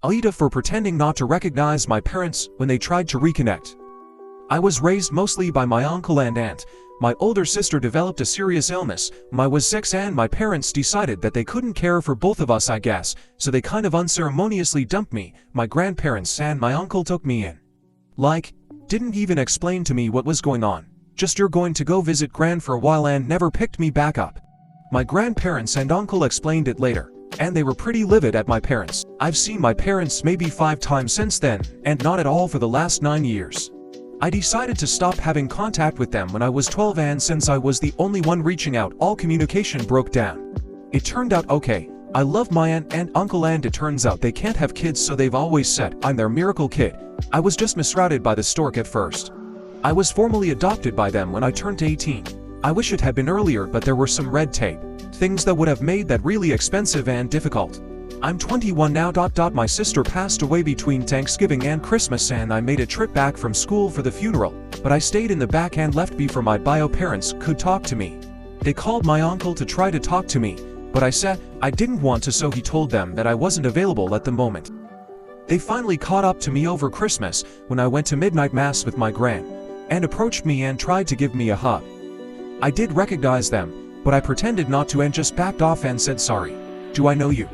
AITA for pretending not to recognize my parents when they tried to reconnect. I was raised mostly by my uncle and aunt. My older sister developed a serious illness. I was 6 and my parents decided that they couldn't care for both of us, I guess, so they kind of unceremoniously dumped me. My grandparents and my uncle took me in. Didn't even explain to me what was going on. Just, you're going to go visit Gran for a while, and never picked me back up. My grandparents and uncle explained it later, and they were pretty livid at my parents. I've seen my parents maybe 5 times since then, and not at all for the last 9 years. I decided to stop having contact with them when I was 12, and since I was the only one reaching out, all communication broke down. It turned out okay. I love my aunt and uncle, and it turns out they can't have kids, so they've always said I'm their miracle kid. I was just misrouted by the stork at first. I was formally adopted by them when I turned 18. I wish it had been earlier, but there were some red tape, things that would have made that really expensive and difficult. I'm 21 now. My sister passed away between Thanksgiving and Christmas, and I made a trip back from school for the funeral, but I stayed in the back and left before my bio parents could talk to me. They called my uncle to try to talk to me, but I said I didn't want to, so he told them that I wasn't available at the moment. They finally caught up to me over Christmas when I went to midnight mass with my gran, and approached me and tried to give me a hug. I did recognize them, but I pretended not to and just backed off and said, "Sorry. Do I know you?"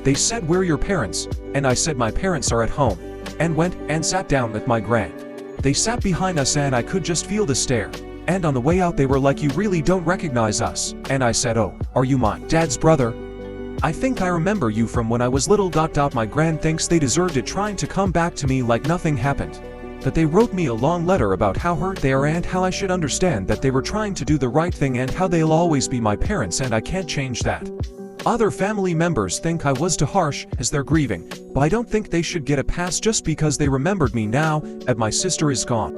They said, "We're your parents," and I said my parents are at home, and went and sat down with my gran. They sat behind us and I could just feel the stare, and on the way out they were like, "You really don't recognize us," and I said, "Oh, are you my dad's brother? I think I remember you from when I was little." My gran thinks they deserved it, trying to come back to me like nothing happened. That they wrote me a long letter about how hurt they are and how I should understand that they were trying to do the right thing and how they'll always be my parents and I can't change that. Other family members think I was too harsh as they're grieving, but I don't think they should get a pass just because they remembered me now that my sister is gone.